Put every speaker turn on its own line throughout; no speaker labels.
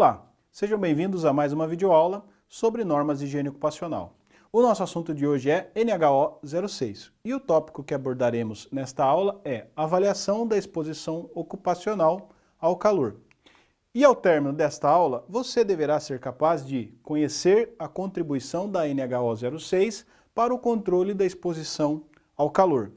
Olá, sejam bem-vindos a mais uma videoaula sobre normas de higiene ocupacional. O nosso assunto de hoje é NHO 06 e o tópico que abordaremos nesta aula é avaliação da exposição ocupacional ao calor. E ao término desta aula, você deverá ser capaz de conhecer a contribuição da NHO 06 para o controle da exposição ao calor.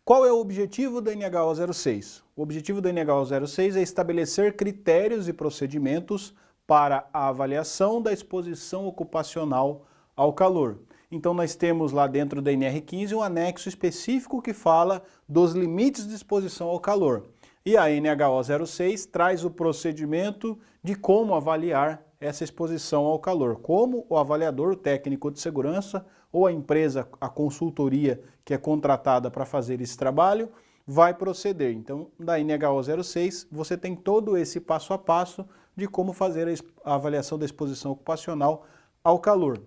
Qual é o objetivo da NHO 06? O objetivo da NHO 06 é estabelecer critérios e procedimentos para a avaliação da exposição ocupacional ao calor. Então nós temos lá dentro da NR15 um anexo específico que fala dos limites de exposição ao calor. E a NHO 06 traz o procedimento de como avaliar essa exposição ao calor, como o avaliador, o técnico de segurança ou a empresa, a consultoria que é contratada para fazer esse trabalho, vai proceder. Então, da NHO 06, você tem todo esse passo a passo de como fazer a avaliação da exposição ocupacional ao calor.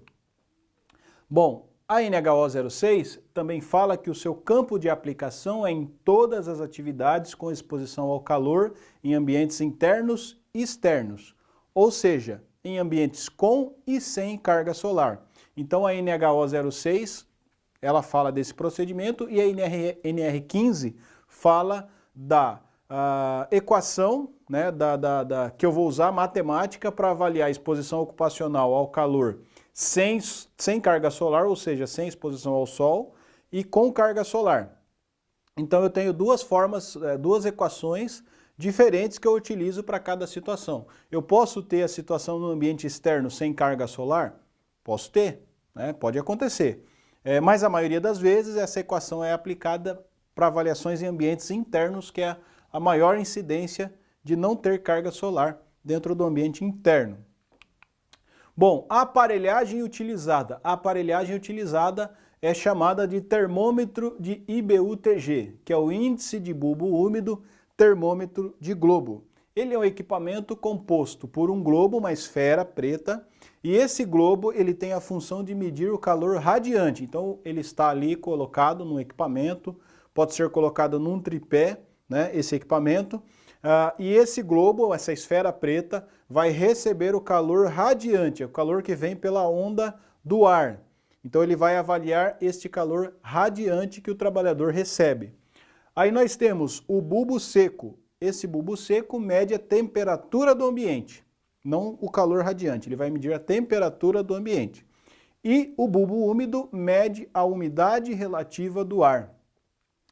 Bom, a NHO 06 também fala que o seu campo de aplicação é em todas as atividades com exposição ao calor em ambientes internos e externos, ou seja, em ambientes com e sem carga solar. Então a NHO 06, ela fala desse procedimento e a NR15 fala da equação, né, que eu vou usar matemática para avaliar a exposição ocupacional ao calor sem carga solar, ou seja, sem exposição ao sol, e com carga solar. Então eu tenho duas formas, duas equações diferentes que eu utilizo para cada situação. Eu posso ter a situação no ambiente externo sem carga solar? Posso ter, né? Pode acontecer. Mas a maioria das vezes essa equação é aplicada para avaliações em ambientes internos, que é a maior incidência de não ter carga solar dentro do ambiente interno. Bom, a aparelhagem utilizada. A aparelhagem utilizada é chamada de termômetro de IBU-TG, que é o índice de bulbo úmido termômetro de globo. Ele é um equipamento composto por um globo, uma esfera preta, e esse globo ele tem a função de medir o calor radiante. Então ele está ali colocado no equipamento, pode ser colocado num tripé, né, esse equipamento, e esse globo, essa esfera preta, vai receber o calor radiante, o calor que vem pela onda do ar. Então ele vai avaliar este calor radiante que o trabalhador recebe. Aí nós temos o bulbo seco. Esse bulbo seco mede a temperatura do ambiente, não o calor radiante, ele vai medir a temperatura do ambiente. E o bulbo úmido mede a umidade relativa do ar.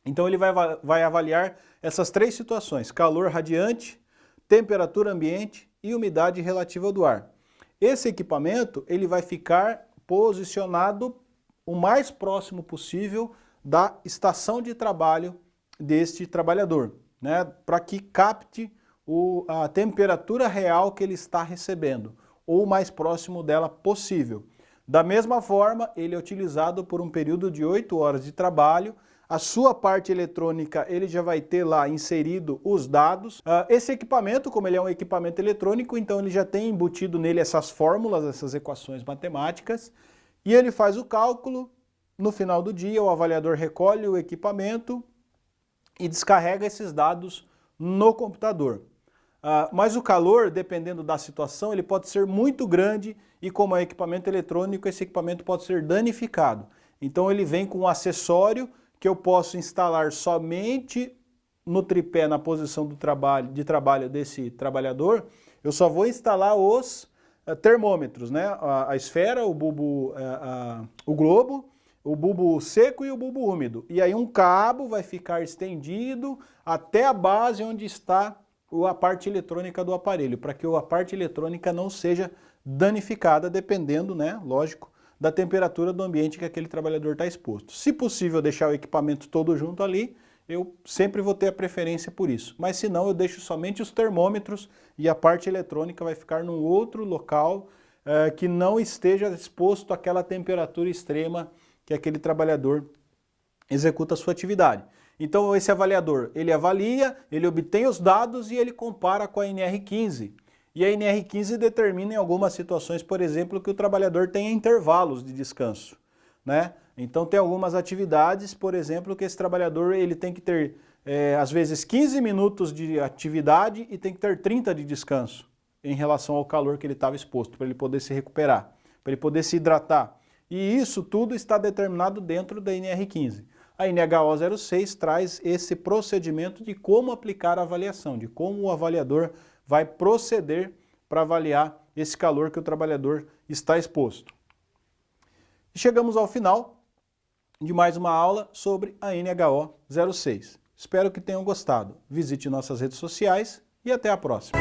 Então ele vai avaliar essas três situações: calor radiante, temperatura ambiente e umidade relativa do ar. Esse equipamento ele vai ficar posicionado o mais próximo possível da estação de trabalho deste trabalhador, né, para que capte a temperatura real que ele está recebendo, ou o mais próximo dela possível. Da mesma forma, ele é utilizado por um período de 8 horas de trabalho. A sua parte eletrônica, ele já vai ter lá inserido os dados. Esse equipamento, como ele é um equipamento eletrônico, então ele já tem embutido nele essas fórmulas, essas equações matemáticas, e ele faz o cálculo. No final do dia, o avaliador recolhe o equipamento e descarrega esses dados no computador. Mas o calor, dependendo da situação, ele pode ser muito grande e como é equipamento eletrônico, esse equipamento pode ser danificado. Então ele vem com um acessório que eu posso instalar somente no tripé, na posição de trabalho desse trabalhador. Eu só vou instalar os termômetros, né? A esfera, o bulbo, o globo, o bulbo seco e o bulbo úmido. E aí um cabo vai ficar estendido até a base onde está a parte eletrônica do aparelho, para que a parte eletrônica não seja danificada, dependendo, né, lógico, da temperatura do ambiente que aquele trabalhador está exposto. Se possível deixar o equipamento todo junto ali, eu sempre vou ter a preferência por isso. Mas se não, eu deixo somente os termômetros e a parte eletrônica vai ficar num outro local que não esteja exposto àquela temperatura extrema que aquele trabalhador executa a sua atividade. Então esse avaliador, ele avalia, ele obtém os dados e ele compara com a NR15. E a NR15 determina em algumas situações, por exemplo, que o trabalhador tenha intervalos de descanso, né? Então tem algumas atividades, por exemplo, que esse trabalhador ele tem que ter, às vezes, 15 minutos de atividade e tem que ter 30 de descanso, em relação ao calor que ele estava exposto, para ele poder se recuperar, para ele poder se hidratar. E isso tudo está determinado dentro da NR15. A NHO 06 traz esse procedimento de como aplicar a avaliação, de como o avaliador vai proceder para avaliar esse calor que o trabalhador está exposto. E chegamos ao final de mais uma aula sobre a NHO 06. Espero que tenham gostado. Visite nossas redes sociais e até a próxima.